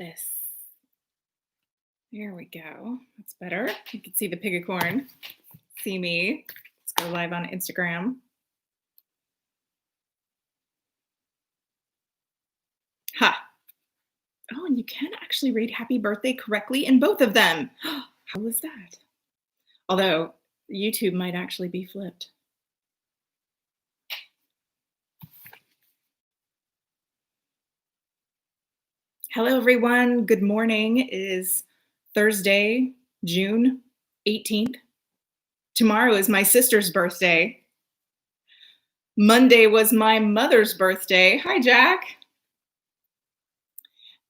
this. There we go. That's better. You can see the pig of corn. See me. Let's go live on Instagram. Ha. Oh, and you can actually read happy birthday correctly in both of them. How was that? Although YouTube might actually be flipped. Hello, everyone. Good morning. It is Thursday, June 18th. Tomorrow is my sister's birthday. Monday was my mother's birthday. Hi, Jack.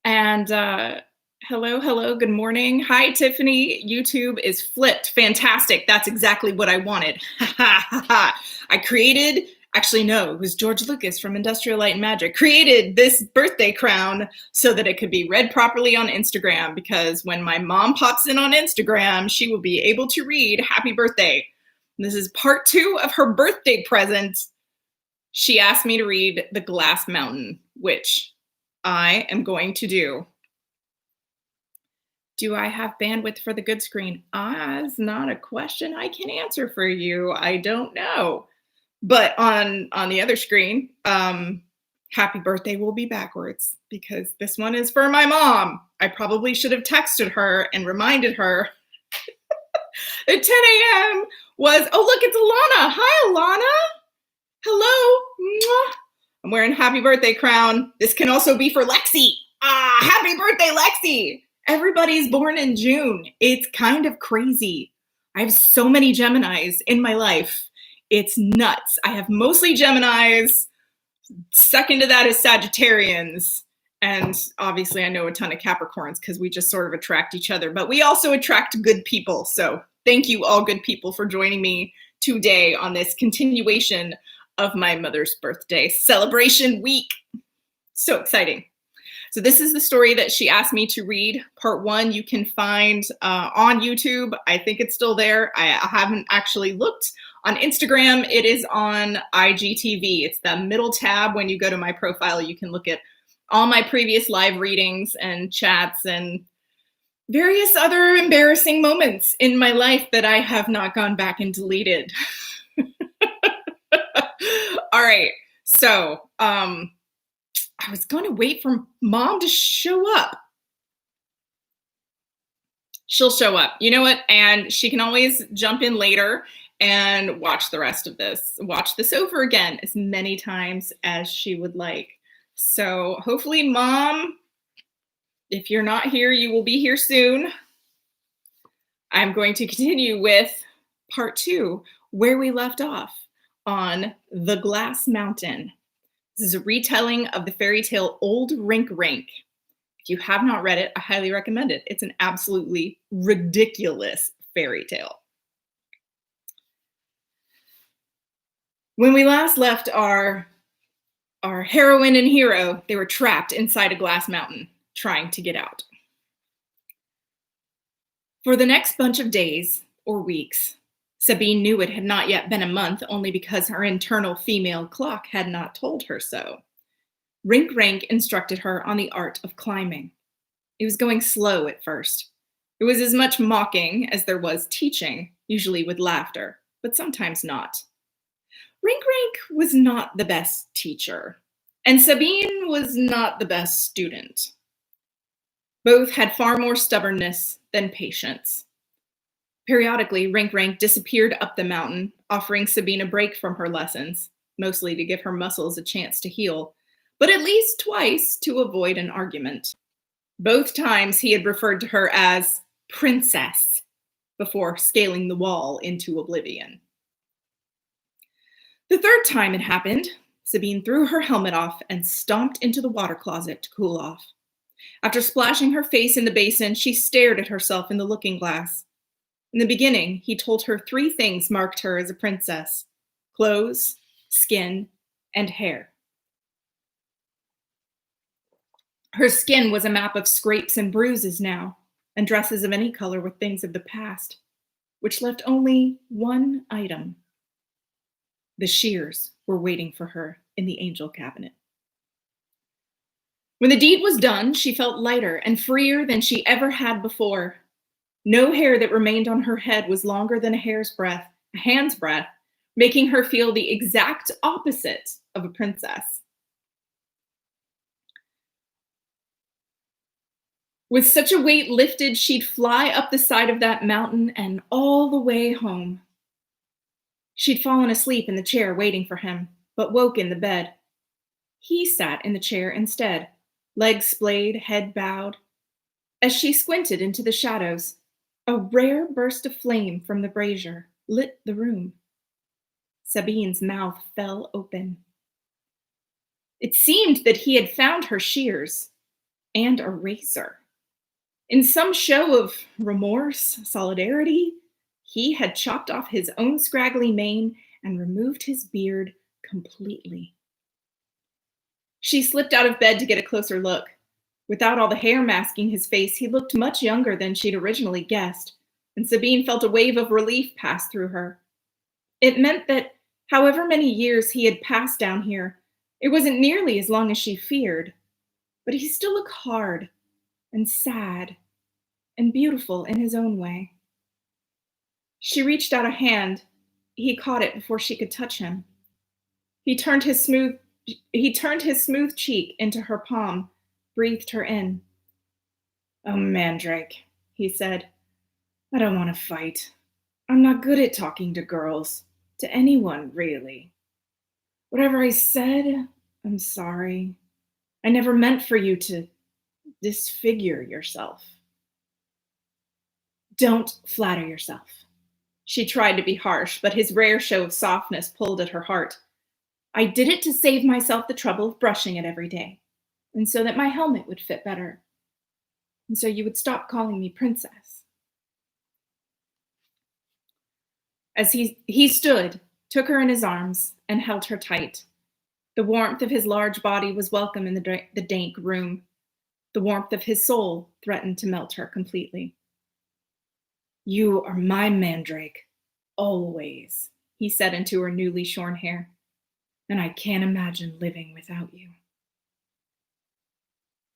And hello, good morning. Hi, Tiffany. YouTube is flipped. Fantastic. That's exactly what I wanted. I created, actually, no, it was George Lucas from Industrial Light and Magic, created this birthday crown so that it could be read properly on Instagram, because when my mom pops in on Instagram, she will be able to read happy birthday. And this is part 2 of her birthday present. She asked me to read The Glass Mountain, which I am going to do. Do I have bandwidth for the good screen? It's not a question I can answer for you. I don't know. But on the other screen, happy birthday will be backwards, because this one is for my mom. I probably should have texted her and reminded her at 10 a.m. was, oh, look, it's Alana. Hi, Alana. Hello. Mwah. I'm wearing happy birthday crown. This can also be for Lexi. Happy birthday, Lexi. Everybody's born in June. It's kind of crazy. I have so many Geminis in my life. It's nuts. I have mostly Geminis. Second to that is Sagittarians. And obviously I know a ton of Capricorns, because we just sort of attract each other. But we also attract good people. So thank you, all good people, for joining me today on this continuation of my mother's birthday celebration week. So exciting. So this is the story that she asked me to read. Part 1 you can find on YouTube. I think it's still there. I haven't actually looked. On Instagram, it is on IGTV. It's the middle tab. When you go to my profile, you can look at all my previous live readings and chats and various other embarrassing moments in my life that I have not gone back and deleted. All right, so I was going to wait for Mom to show up. She'll show up. You know what? And she can always jump in later and watch the rest of this. Watch this over again as many times as she would like. So hopefully, Mom, if you're not here, you will be here soon. I'm going to continue with part 2, where we left off on The Glass Mountain. This is a retelling of the fairy tale Old Rink Rink. If you have not read it, I highly recommend it. It's an absolutely ridiculous fairy tale. When we last left our heroine and hero, they were trapped inside a glass mountain, trying to get out. For the next bunch of days or weeks, Sabine knew it had not yet been a month, only because her internal female clock had not told her so. Rink Rank instructed her on the art of climbing. It was going slow at first. It was as much mocking as there was teaching, usually with laughter, but sometimes not. Rink Rank was not the best teacher, and Sabine was not the best student. Both had far more stubbornness than patience. Periodically, Rink Rank disappeared up the mountain, offering Sabine a break from her lessons, mostly to give her muscles a chance to heal, but at least twice to avoid an argument. Both times he had referred to her as Princess before scaling the wall into oblivion. The third time it happened, Sabine threw her helmet off and stomped into the water closet to cool off. After splashing her face in the basin, she stared at herself in the looking glass. In the beginning, he told her 3 things marked her as a princess: clothes, skin, and hair. Her skin was a map of scrapes and bruises now, and dresses of any color were things of the past, which left only one item. The shears were waiting for her in the angel cabinet. When the deed was done, she felt lighter and freer than she ever had before. No hair that remained on her head was longer than a hand's breadth, making her feel the exact opposite of a princess. With such a weight lifted, she'd fly up the side of that mountain and all the way home. She'd fallen asleep in the chair waiting for him, but woke in the bed. He sat in the chair instead, legs splayed, head bowed. As she squinted into the shadows, a rare burst of flame from the brazier lit the room. Sabine's mouth fell open. It seemed that he had found her shears and a razor. In some show of remorse, solidarity, he had chopped off his own scraggly mane and removed his beard completely. She slipped out of bed to get a closer look. Without all the hair masking his face, he looked much younger than she'd originally guessed, and Sabine felt a wave of relief pass through her. It meant that, however many years he had passed down here, it wasn't nearly as long as she feared, but he still looked hard and sad and beautiful in his own way. She reached out a hand. He caught it before she could touch him. He turned his smooth cheek into her palm, breathed her in. "Oh, Mandrake," he said, "I don't want to fight. I'm not good at talking to girls, to anyone, really. Whatever I said, I'm sorry. I never meant for you to disfigure yourself." "Don't flatter yourself." She tried to be harsh, but his rare show of softness pulled at her heart. "I did it to save myself the trouble of brushing it every day, and so that my helmet would fit better, and so you would stop calling me princess." As he stood, took her in his arms, and held her tight. The warmth of his large body was welcome in the dank room. The warmth of his soul threatened to melt her completely. "You are my Mandrake, always," he said into her newly shorn hair, "and I can't imagine living without you."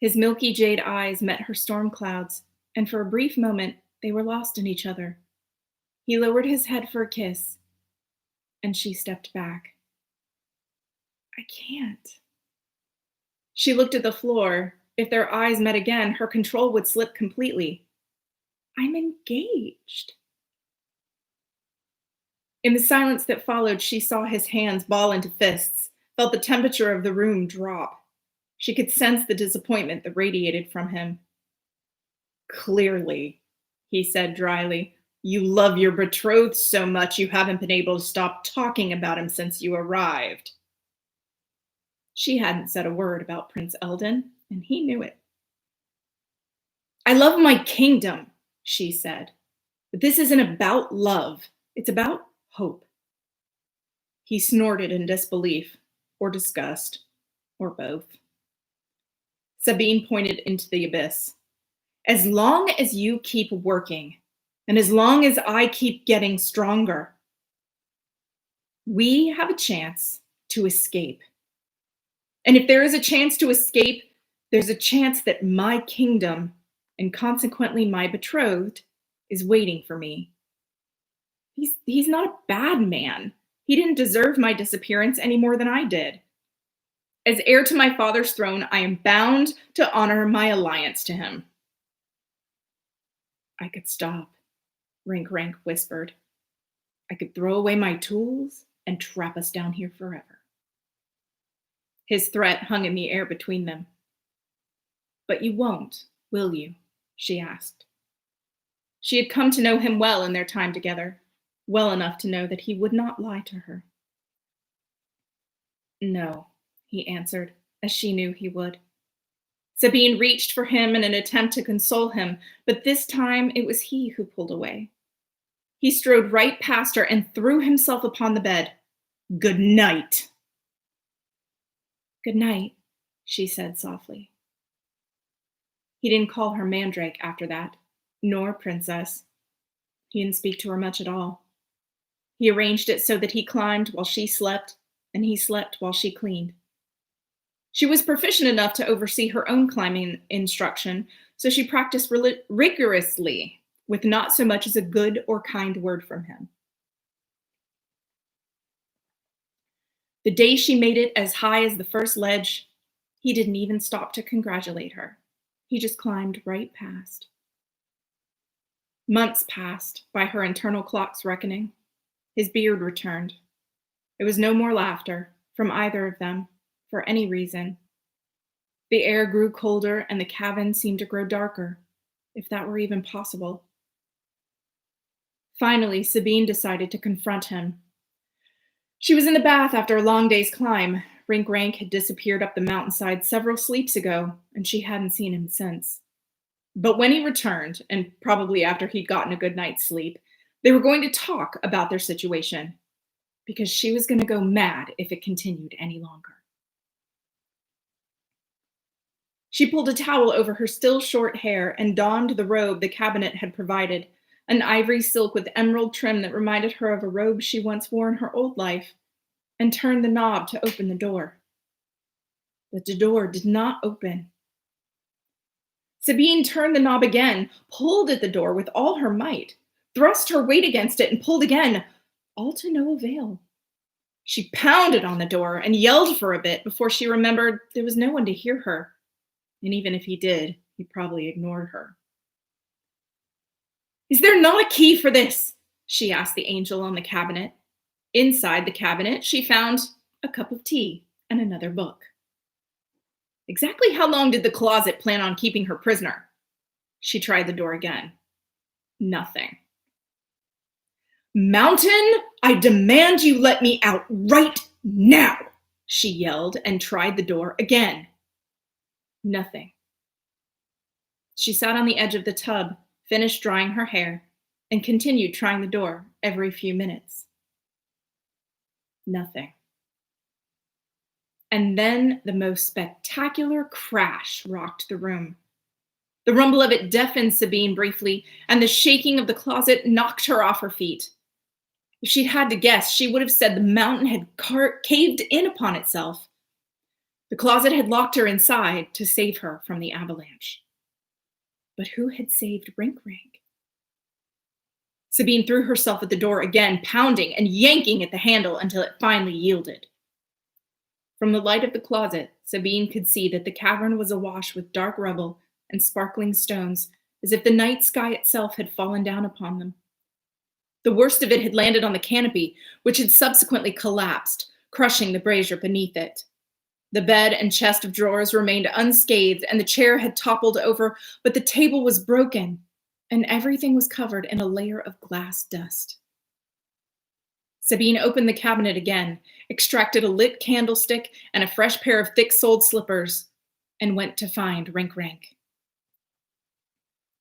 His milky jade eyes met her storm clouds, and for a brief moment they were lost in each other. He lowered his head for a kiss, and she stepped back. "I can't." She looked at the floor. If their eyes met again, her control would slip completely. "I'm engaged." In the silence that followed, she saw his hands ball into fists, felt the temperature of the room drop. She could sense the disappointment that radiated from him. "Clearly," he said dryly, "you love your betrothed so much you haven't been able to stop talking about him since you arrived." She hadn't said a word about Prince Eldon, and he knew it. "I love my kingdom," she said, "but this isn't about love. It's about hope." He snorted in disbelief, or disgust, or both. Sabine pointed into the abyss. "As long as you keep working, and as long as I keep getting stronger, we have a chance to escape. And if there is a chance to escape, there's a chance that my kingdom, and consequently my betrothed, is waiting for me. He's not a bad man. He didn't deserve my disappearance any more than I did. As heir to my father's throne, I am bound to honor my alliance to him." "I could stop," Rink Rank whispered. "I could throw away my tools and trap us down here forever." His threat hung in the air between them. "But you won't, will you?" she asked. She had come to know him well in their time together, well enough to know that he would not lie to her. "No," he answered, as she knew he would. Sabine reached for him in an attempt to console him, but this time it was he who pulled away. He strode right past her and threw himself upon the bed. "Good night." "Good night," she said softly. He didn't call her Mandrake after that, nor princess. He didn't speak to her much at all. He arranged it so that he climbed while she slept, and he slept while she cleaned. She was proficient enough to oversee her own climbing instruction, so she practiced rigorously, with not so much as a good or kind word from him. The day she made it as high as the first ledge, he didn't even stop to congratulate her. He just climbed right past. Months passed, by her internal clock's reckoning. His beard returned. There was no more laughter from either of them, for any reason. The air grew colder and the cabin seemed to grow darker, if that were even possible. Finally, Sabine decided to confront him. She was in the bath after a long day's climb. Rink Rank had disappeared up the mountainside several sleeps ago, and she hadn't seen him since. But when he returned, and probably after he'd gotten a good night's sleep, they were going to talk about their situation, because she was going to go mad if it continued any longer. She pulled a towel over her still short hair and donned the robe the cabinet had provided, an ivory silk with emerald trim that reminded her of a robe she once wore in her old life, and turned the knob to open the door. But the door did not open. Sabine turned the knob again, pulled at the door with all her might, thrust her weight against it, and pulled again, all to no avail. She pounded on the door and yelled for a bit before she remembered there was no one to hear her, and even if he did, he probably ignored her. "Is there not a key for this?" she asked the angel on the cabinet. Inside the cabinet, she found a cup of tea and another book. Exactly how long did the closet plan on keeping her prisoner? She tried the door again. Nothing. "Mountain, I demand you let me out right now," she yelled and tried the door again. Nothing. She sat on the edge of the tub, finished drying her hair, and continued trying the door every few minutes. Nothing. And then the most spectacular crash rocked the room. The rumble of it deafened Sabine briefly, and the shaking of the closet knocked her off her feet. If she'd had to guess, she would have said the mountain had caved in upon itself. The closet had locked her inside to save her from the avalanche. But who had saved Rink Rank? Sabine threw herself at the door again, pounding and yanking at the handle until it finally yielded. From the light of the closet, Sabine could see that the cavern was awash with dark rubble and sparkling stones, as if the night sky itself had fallen down upon them. The worst of it had landed on the canopy, which had subsequently collapsed, crushing the brazier beneath it. The bed and chest of drawers remained unscathed, and the chair had toppled over, but the table was broken, and everything was covered in a layer of glass dust. Sabine opened the cabinet again, extracted a lit candlestick and a fresh pair of thick-soled slippers, and went to find Rink Rank.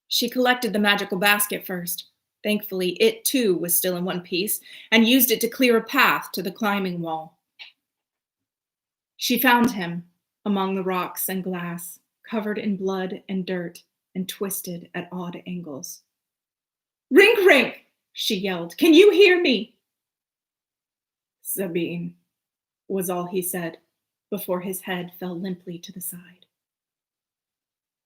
She collected the magical basket first. Thankfully, it too was still in one piece, and used it to clear a path to the climbing wall. She found him among the rocks and glass, covered in blood and dirt, and twisted at odd angles. "Rink Rank!" she yelled. "Can you hear me?" "Sabine," was all he said, before his head fell limply to the side.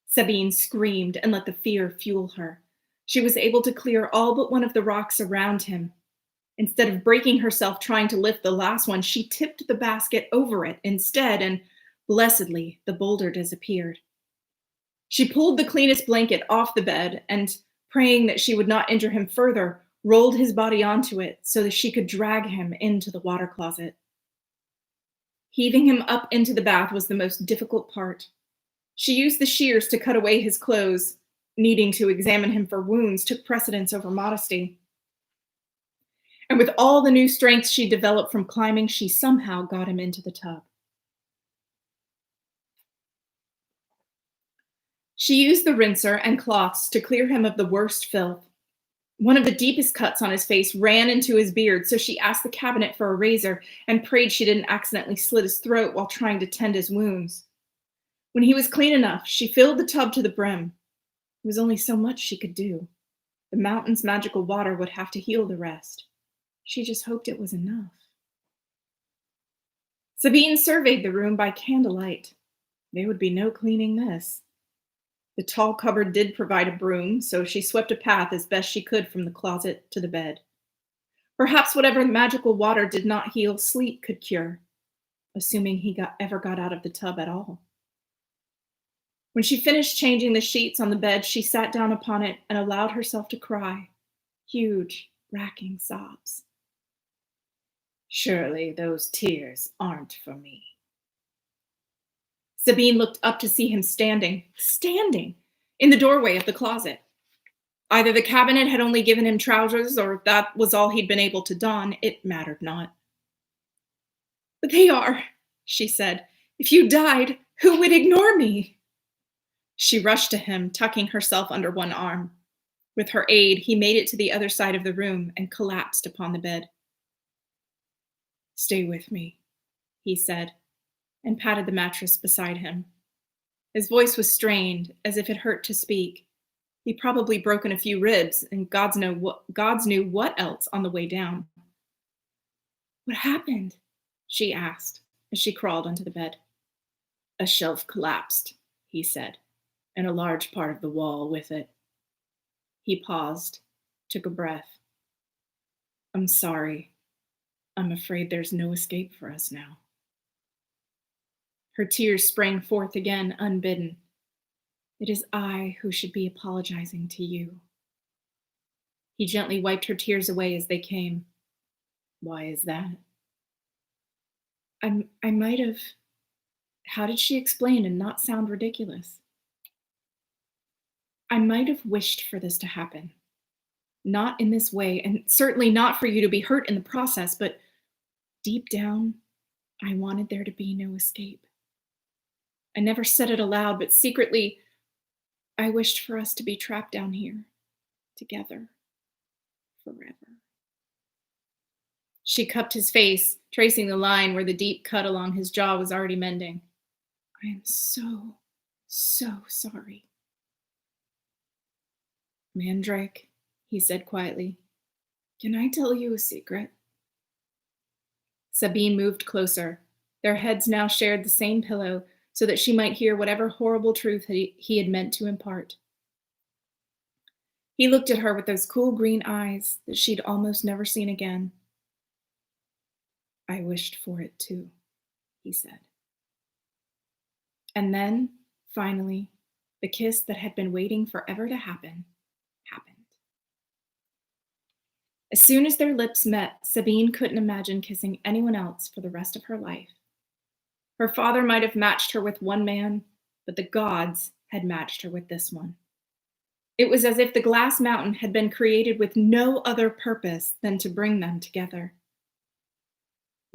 Sabine screamed and let the fear fuel her. She was able to clear all but one of the rocks around him. Instead of breaking herself trying to lift the last one, she tipped the basket over it instead, and blessedly, the boulder disappeared. She pulled the cleanest blanket off the bed and, praying that she would not injure him further, rolled his body onto it so that she could drag him into the water closet. Heaving him up into the bath was the most difficult part. She used the shears to cut away his clothes. Needing to examine him for wounds took precedence over modesty. And with all the new strength she developed from climbing, she somehow got him into the tub. She used the rinser and cloths to clear him of the worst filth. One of the deepest cuts on his face ran into his beard, so she asked the cabinet for a razor and prayed she didn't accidentally slit his throat while trying to tend his wounds. When he was clean enough, she filled the tub to the brim. There was only so much she could do. The mountain's magical water would have to heal the rest. She just hoped it was enough. Sabine surveyed the room by candlelight. There would be no cleaning this. The tall cupboard did provide a broom, so she swept a path as best she could from the closet to the bed. Perhaps whatever magical water did not heal, sleep could cure, assuming he ever got out of the tub at all. When she finished changing the sheets on the bed, she sat down upon it and allowed herself to cry, huge, racking sobs. Surely those tears aren't for me. Sabine looked up to see him standing in the doorway of the closet. Either the cabinet had only given him trousers, or that was all he'd been able to don. It mattered not. But they are, she said. If you died, who would ignore me? She rushed to him, tucking herself under one arm. With her aid, he made it to the other side of the room and collapsed upon the bed. Stay with me, he said, and patted the mattress beside him. His voice was strained, as if it hurt to speak. He'd probably broken a few ribs, and gods knew what else on the way down. What happened? She asked, as she crawled onto the bed. A shelf collapsed, he said, and a large part of the wall with it. He paused, took a breath. I'm sorry. I'm afraid there's no escape for us now. Her tears sprang forth again, unbidden. It is I who should be apologizing to you. He gently wiped her tears away as they came. Why is that? I might have... How did she explain and not sound ridiculous? I might have wished for this to happen. Not in this way, and certainly not for you to be hurt in the process, but deep down, I wanted there to be no escape. I never said it aloud, but secretly, I wished for us to be trapped down here, together, forever. She cupped his face, tracing the line where the deep cut along his jaw was already mending. I am so sorry. Mandrake, he said quietly, can I tell you a secret? Sabine moved closer. Their heads now shared the same pillow, so that she might hear whatever horrible truth he had meant to impart. He looked at her with those cool green eyes that she'd almost never seen again. I wished for it too, he said. And then, finally, the kiss that had been waiting forever to happen, happened. As soon as their lips met, Sabine couldn't imagine kissing anyone else for the rest of her life. Her father might have matched her with one man, but the gods had matched her with this one. It was as if the glass mountain had been created with no other purpose than to bring them together.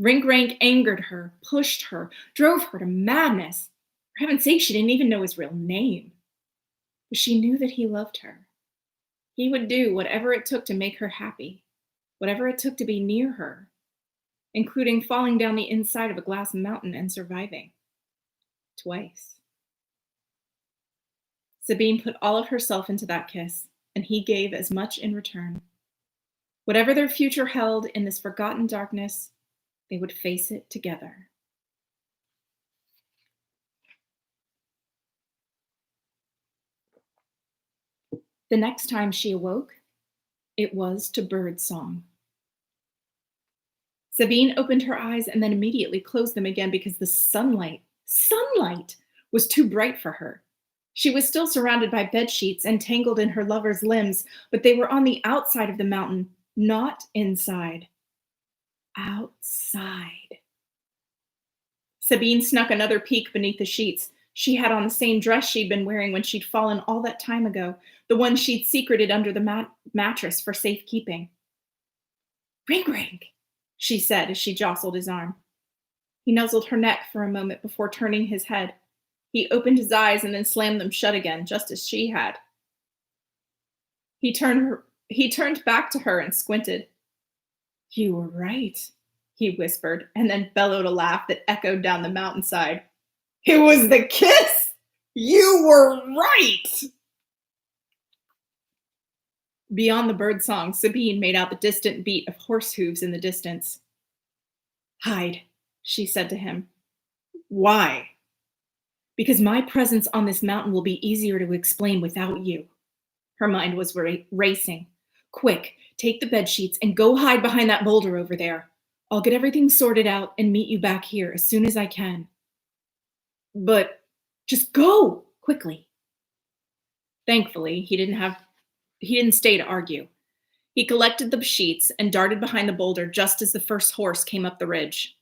Rinkrank angered her, pushed her, drove her to madness. For heaven's sake, she didn't even know his real name. But she knew that he loved her. He would do whatever it took to make her happy, whatever it took to be near her, including falling down the inside of a glass mountain and surviving. Twice. Sabine put all of herself into that kiss, and he gave as much in return. Whatever their future held in this forgotten darkness, they would face it together. The next time she awoke, it was to bird song. Sabine opened her eyes and then immediately closed them again because the sunlight was too bright for her. She was still surrounded by bed sheets and tangled in her lover's limbs, but they were on the outside of the mountain, not inside. Outside. Sabine snuck another peek beneath the sheets. She had on the same dress she'd been wearing when she'd fallen all that time ago, the one she'd secreted under the mattress for safekeeping. Rinkrank, she said as she jostled his arm. He nuzzled her neck for a moment before turning his head. He opened his eyes and then slammed them shut again, just as she had. He turned back to her and squinted. You were right, he whispered, and then bellowed a laugh that echoed down the mountainside. It was the kiss! You were right! Beyond the birdsong, Sabine made out the distant beat of horse hooves in the distance. Hide, she said to him. Why? Because my presence on this mountain will be easier to explain without you. Her mind was racing. Quick, take the bed sheets and go hide behind that boulder over there. I'll get everything sorted out and meet you back here as soon as I can. But just go quickly. Thankfully, he didn't stay to argue. He collected the sheets and darted behind the boulder just as the first horse came up the ridge.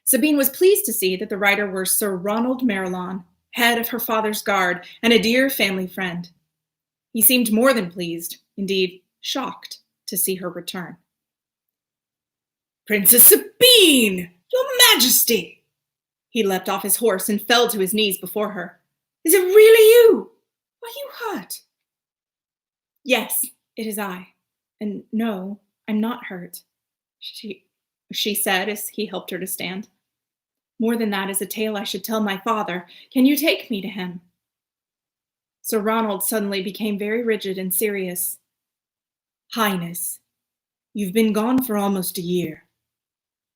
Sabine was pleased to see that the rider was Sir Ronald Merlon, head of her father's guard and a dear family friend. He seemed more than pleased, indeed shocked, to see her return. Princess Sabine, your Majesty! He leapt off his horse and fell to his knees before her. Is it really you? Are you hurt? Yes, it is I. And no, I'm not hurt, she said as he helped her to stand. More than that is a tale I should tell my father. Can you take me to him? Sir Ronald suddenly became very rigid and serious. Highness, you've been gone for almost a year.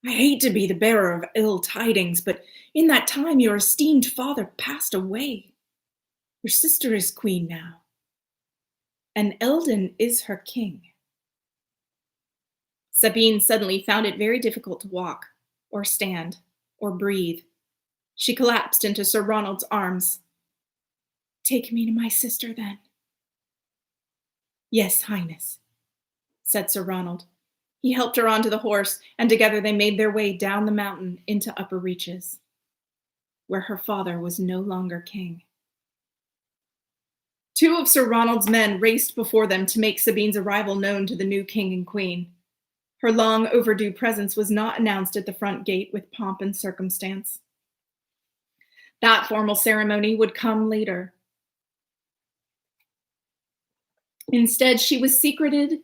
I hate to be the bearer of ill tidings, but in that time your esteemed father passed away. Your sister is queen now, and Eldon is her king. Sabine suddenly found it very difficult to walk, or stand, or breathe. She collapsed into Sir Ronald's arms. Take me to my sister, then. Yes, Highness, said Sir Ronald. He helped her onto the horse, and together they made their way down the mountain into upper reaches, where her father was no longer king. Two of Sir Ronald's men raced before them to make Sabine's arrival known to the new king and queen. Her long overdue presence was not announced at the front gate with pomp and circumstance. That formal ceremony would come later. Instead, she was secreted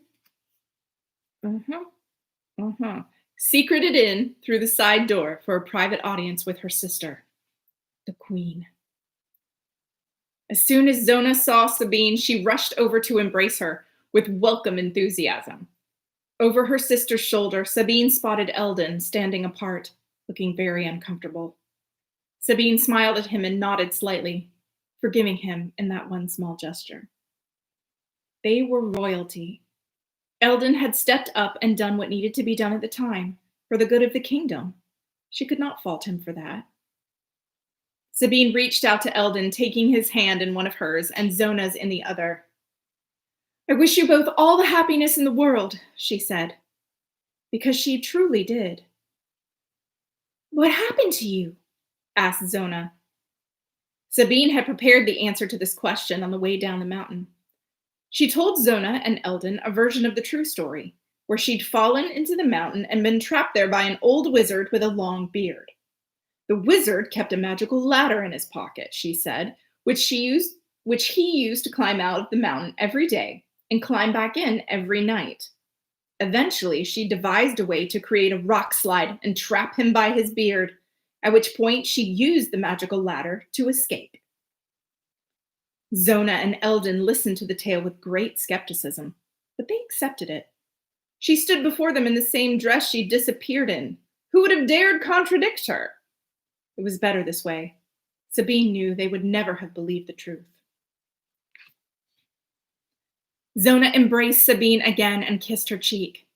in through the side door for a private audience with her sister, the queen. As soon as Zona saw Sabine, she rushed over to embrace her with welcome enthusiasm. Over her sister's shoulder, Sabine spotted Eldon standing apart, looking very uncomfortable. Sabine smiled at him and nodded slightly, forgiving him in that one small gesture. They were royalty. Eldon had stepped up and done what needed to be done at the time, for the good of the kingdom. She could not fault him for that. Sabine reached out to Eldon, taking his hand in one of hers and Zona's in the other. I wish you both all the happiness in the world, she said, because she truly did. What happened to you? Asked Zona. Sabine had prepared the answer to this question on the way down the mountain. She told Zona and Eldon a version of the true story, where she'd fallen into the mountain and been trapped there by an old wizard with a long beard. The wizard kept a magical ladder in his pocket, she said, which he used to climb out of the mountain every day and climb back in every night. Eventually, she devised a way to create a rock slide and trap him by his beard, at which point she used the magical ladder to escape. Zona and Eldon listened to the tale with great skepticism, but they accepted it. She stood before them in the same dress she disappeared in. Who would have dared contradict her? It was better this way. Sabine knew they would never have believed the truth. Zona embraced Sabine again and kissed her cheek.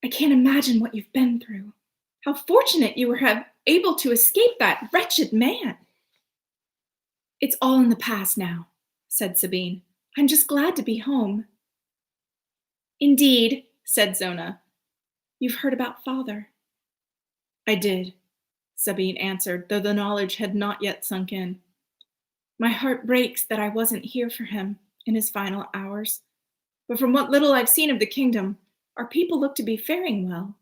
I can't imagine what you've been through. How fortunate you were able to escape that wretched man. It's all in the past now, said Sabine. I'm just glad to be home. Indeed, said Zona. You've heard about father. I did, Sabine answered, though the knowledge had not yet sunk in. My heart breaks that I wasn't here for him in his final hours. But from what little I've seen of the kingdom, our people look to be faring well.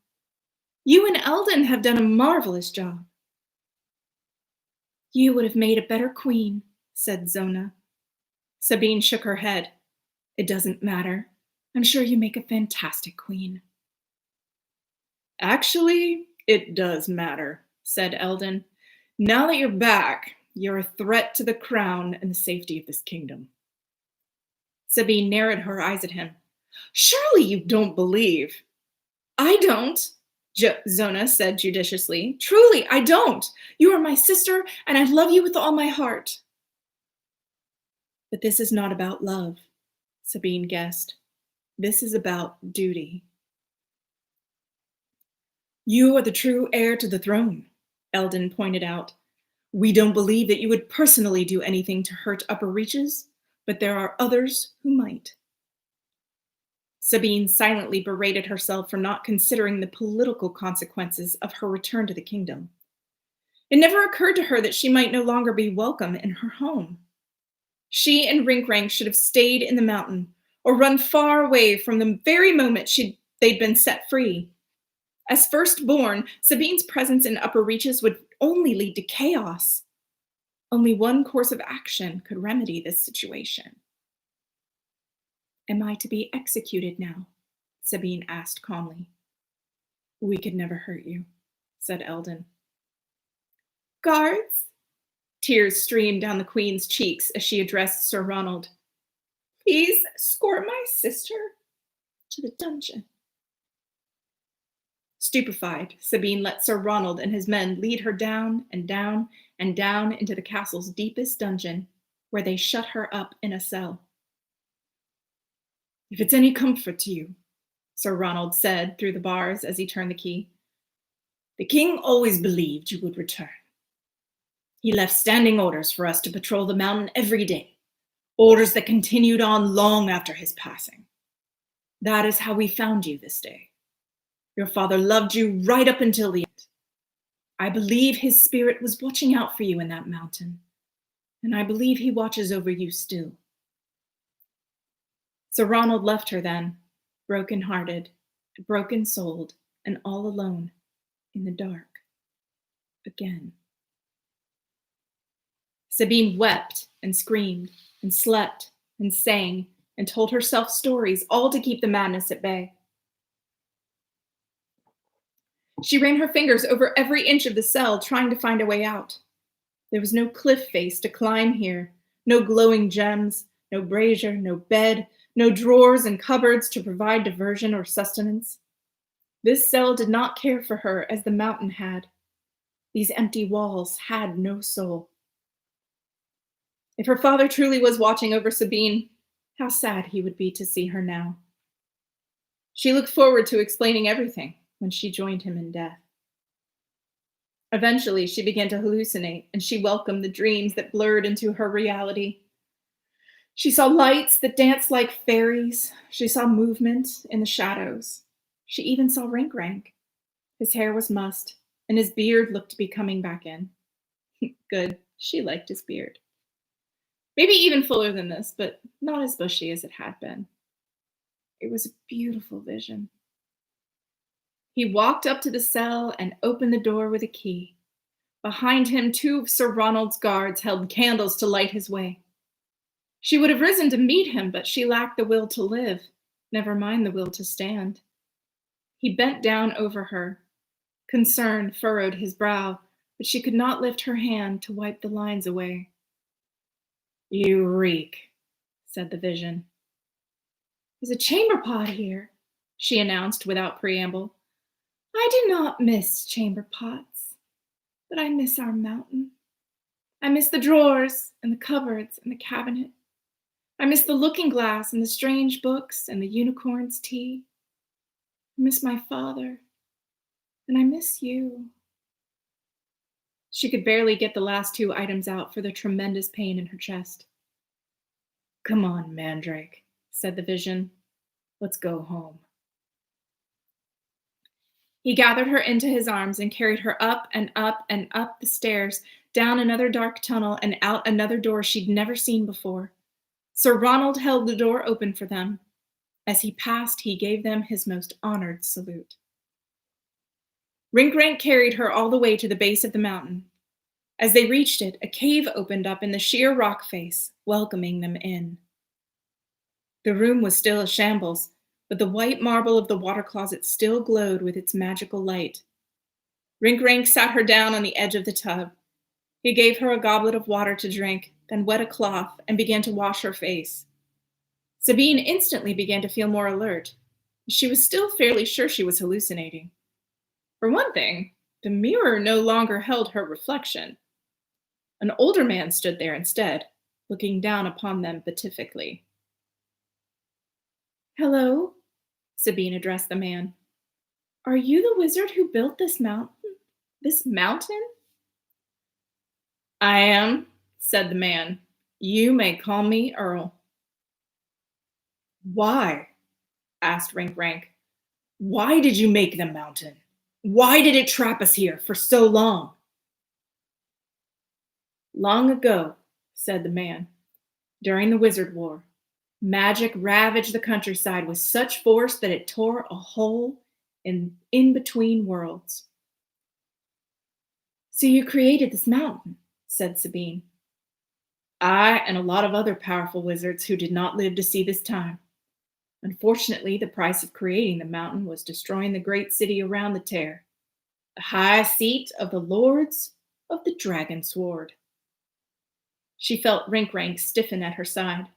You and Eldon have done a marvelous job. You would have made a better queen, said Zona. Sabine shook her head. It doesn't matter. I'm sure you make a fantastic queen. Actually, it does matter, said Eldon. Now that you're back, you're a threat to the crown and the safety of this kingdom. Sabine narrowed her eyes at him. Surely you don't believe. I don't. Zona said judiciously. Truly, I don't. You are my sister, and I love you with all my heart. But this is not about love, Sabine guessed. This is about duty. You are the true heir to the throne, Eldon pointed out. We don't believe that you would personally do anything to hurt Upper Reaches, but there are others who might. Sabine silently berated herself for not considering the political consequences of her return to the kingdom. It never occurred to her that she might no longer be welcome in her home. She and Rinkrank should have stayed in the mountain or run far away from the very moment they'd been set free. As firstborn, Sabine's presence in Upper Reaches would only lead to chaos. Only one course of action could remedy this situation. Am I to be executed now? Sabine asked calmly. We could never hurt you, said Eldon. Guards? Tears streamed down the queen's cheeks as she addressed Sir Ronald. Please escort my sister to the dungeon. Stupefied, Sabine let Sir Ronald and his men lead her down and down and down into the castle's deepest dungeon, where they shut her up in a cell. If it's any comfort to you, Sir Ronald said through the bars as he turned the key, the king always believed you would return. He left standing orders for us to patrol the mountain every day, orders that continued on long after his passing. That is how we found you this day. Your father loved you right up until the end. I believe his spirit was watching out for you in that mountain, and I believe he watches over you still. Sir Ronald left her then, broken-hearted, broken-souled, and all alone in the dark again. Sabine wept and screamed and slept and sang and told herself stories, all to keep the madness at bay. She ran her fingers over every inch of the cell, trying to find a way out. There was no cliff face to climb here, no glowing gems, no brazier, no bed, no drawers and cupboards to provide diversion or sustenance. This cell did not care for her as the mountain had. These empty walls had no soul. If her father truly was watching over Sabine, how sad he would be to see her now. She looked forward to explaining everything when she joined him in death. Eventually, she began to hallucinate, and she welcomed the dreams that blurred into her reality. She saw lights that danced like fairies. She saw movement in the shadows. She even saw Rinkrank. His hair was mussed, and his beard looked to be coming back in. Good, she liked his beard. Maybe even fuller than this, but not as bushy as it had been. It was a beautiful vision. He walked up to the cell and opened the door with a key. Behind him, two of Sir Ronald's guards held candles to light his way. She would have risen to meet him, but she lacked the will to live, never mind the will to stand. He bent down over her. Concern furrowed his brow, but she could not lift her hand to wipe the lines away. You reek, said the vision. There's a chamber pot here, she announced without preamble. I do not miss chamber pots, but I miss our mountain. I miss the drawers and the cupboards and the cabinet. I miss the looking glass and the strange books and the unicorn's tea. I miss my father, and I miss you. She could barely get the last two items out for the tremendous pain in her chest. Come on, Mandrake, said the vision. Let's go home. He gathered her into his arms and carried her up and up and up the stairs, down another dark tunnel and out another door she'd never seen before. Sir Ronald held the door open for them. As he passed, he gave them his most honored salute. Rinkrank carried her all the way to the base of the mountain. As they reached it, a cave opened up in the sheer rock face, welcoming them in. The room was still a shambles, but the white marble of the water closet still glowed with its magical light. Rinkrank sat her down on the edge of the tub. He gave her a goblet of water to drink, then wet a cloth and began to wash her face. Sabine instantly began to feel more alert. She was still fairly sure she was hallucinating. For one thing, the mirror no longer held her reflection. An older man stood there instead, looking down upon them beatifically. "Hello," Sabine addressed the man. "Are you the wizard who built this mountain? This mountain?" "I am," said the man. "You may call me Earl." "Why?" asked Rink Rank. "Why did you make the mountain? Why did it trap us here for so long?" "Long ago," said the man, "during the Wizard War, magic ravaged the countryside with such force that it tore a hole in between worlds." "So you created this mountain," said Sabine. "I and a lot of other powerful wizards who did not live to see this time. Unfortunately, the price of creating the mountain was destroying the great city around the tear, the high seat of the lords of the Dragon Sword." She felt Rink Rank stiffen at her side.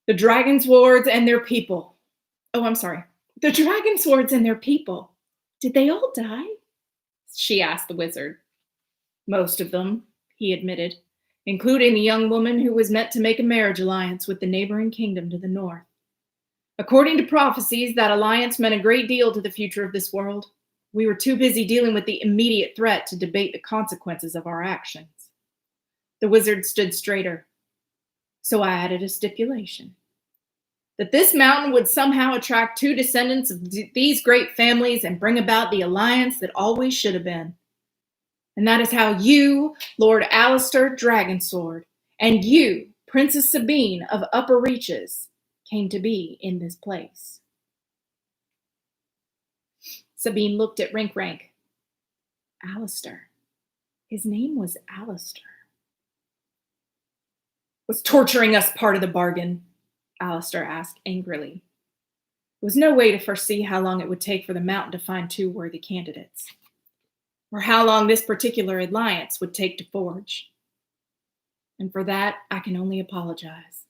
"The Dragon Swords and their people. Oh, I'm sorry. The Dragon Swords and their people. Did they all die?" she asked the wizard. "Most of them," he admitted, "including the young woman who was meant to make a marriage alliance with the neighboring kingdom to the north. According to prophecies, that alliance meant a great deal to the future of this world. We were too busy dealing with the immediate threat to debate the consequences of our actions." The wizard stood straighter. "So I added a stipulation. That this mountain would somehow attract two descendants of these great families and bring about the alliance that always should have been. And that is how you, Lord Alistair Dragonsword, and you, Princess Sabine of Upper Reaches, came to be in this place." Sabine looked at Rink Rank. Alistair. His name was Alistair. "Was torturing us part of the bargain?" Alistair asked angrily. There was no way to foresee how long it would take for the mountain to find two worthy candidates, or how long this particular alliance would take to forge. And for that, I can only apologize.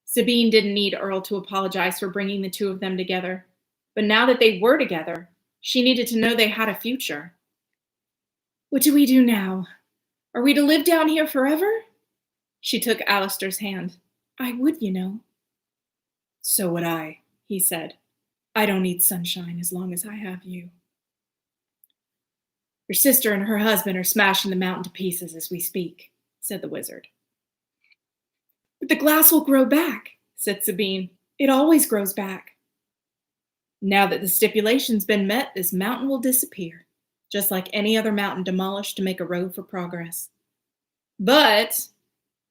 Sabine didn't need Earl to apologize for bringing the two of them together, but now that they were together, she needed to know they had a future. "What do we do now? Are we to live down here forever?" She took Alistair's hand. "I would, you know." "So would I," he said. "I don't need sunshine as long as I have you." "Your sister and her husband are smashing the mountain to pieces as we speak," said the wizard. "But the glass will grow back," said Sabine. "It always grows back." "Now that the stipulation's been met, this mountain will disappear, just like any other mountain demolished to make a road for progress. But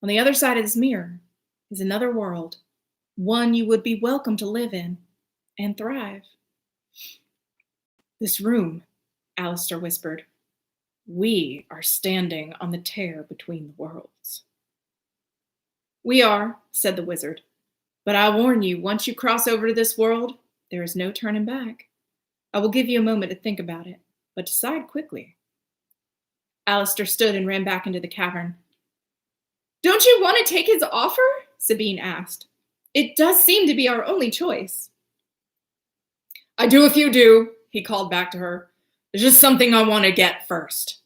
on the other side of this mirror is another world, one you would be welcome to live in and thrive." "This room," Alistair whispered. "We are standing on the tear between the worlds." "We are," said the wizard. "But I warn you, once you cross over to this world, there is no turning back. I will give you a moment to think about it, but decide quickly." Alistair stood and ran back into the cavern. "Don't you want to take his offer?" Sabine asked. "It does seem to be our only choice." "I do if you do," he called back to her. "There's just something I want to get first."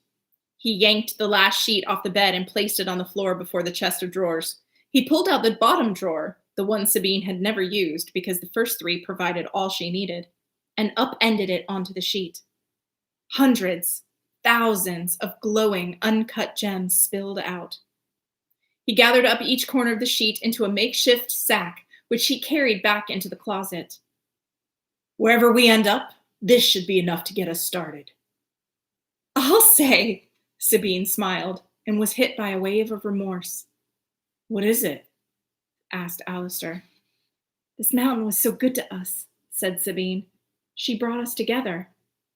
He yanked the last sheet off the bed and placed it on the floor before the chest of drawers. He pulled out the bottom drawer, the one Sabine had never used because the first three provided all she needed, and upended it onto the sheet. Hundreds, thousands of glowing, uncut gems spilled out. He gathered up each corner of the sheet into a makeshift sack, which he carried back into the closet. "Wherever we end up, this should be enough to get us started." "I'll say," Sabine smiled, and was hit by a wave of remorse. "What is it?" asked Alistair. "This mountain was so good to us," said Sabine. "She brought us together,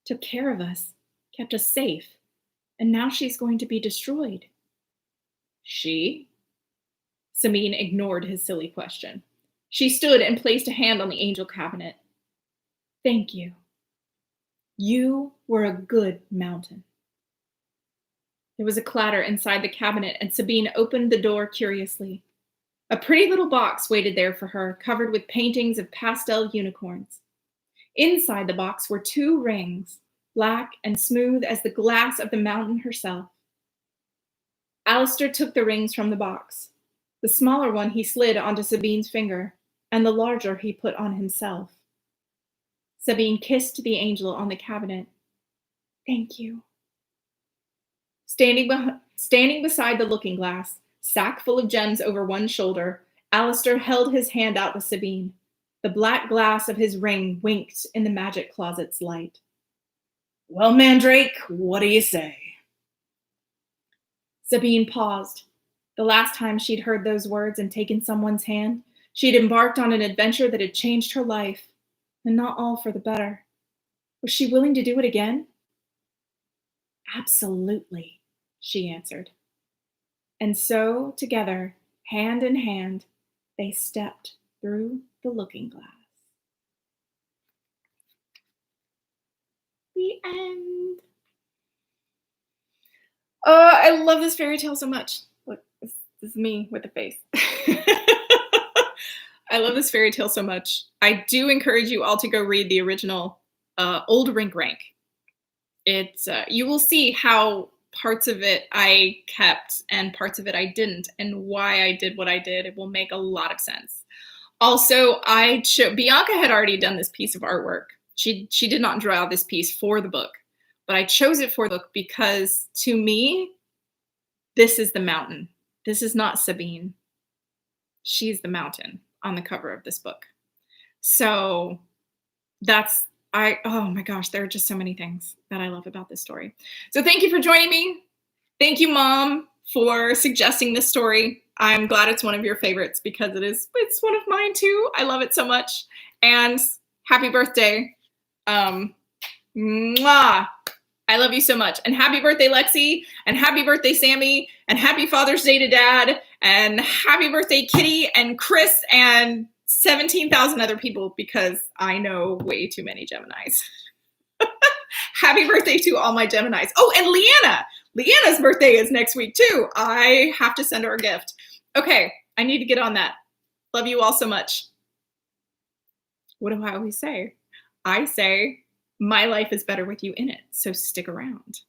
took care of us, kept us safe, and now she's going to be destroyed." "She?" Sabine ignored his silly question. She stood and placed a hand on the angel cabinet. "Thank you. You were a good mountain." There was a clatter inside the cabinet, and Sabine opened the door curiously. A pretty little box waited there for her, covered with paintings of pastel unicorns. Inside the box were 2 rings, black and smooth as the glass of the mountain herself. Alistair took the rings from the box. The smaller one he slid onto Sabine's finger, and the larger he put on himself. Sabine kissed the angel on the cabinet. Thank you. Standing beside the looking glass, sack full of gems over one shoulder, Alistair held his hand out to Sabine. The black glass of his ring winked in the magic closet's light. Well, Mandrake, what do you say? Sabine paused. The last time she'd heard those words and taken someone's hand, she'd embarked on an adventure that had changed her life, and not all for the better. Was she willing to do it again? Absolutely, she answered. And so, together, hand in hand, they stepped through the looking glass. The end. I love this fairy tale so much. Look, this is me with the face. I love this fairy tale so much. I do encourage you all to go read the original Old Rink Rank. It's you will see how parts of it I kept and parts of it I didn't, and why I did what I did. It will make a lot of sense. Also, Bianca had already done this piece of artwork. She did not draw this piece for the book, but I chose it for the book because, to me, this is the mountain. This is not Sabine. She's the mountain on the cover of this book. So oh my gosh, there are just so many things that I love about this story. So thank you for joining me. Thank you, Mom, for suggesting this story. I'm glad it's one of your favorites because it's one of mine too. I love it so much. And happy birthday. Mwah. I love you so much. And happy birthday, Lexi. And happy birthday, Sammy. And happy Father's Day to Dad. And happy birthday, Kitty and Chris and 17,000 other people, because I know way too many Geminis. Happy birthday to all my Geminis. Oh, and Leanna. Leanna's birthday is next week too. I have to send her a gift. Okay, I need to get on that. Love you all so much. What do I always say? I say, my life is better with you in it, so stick around.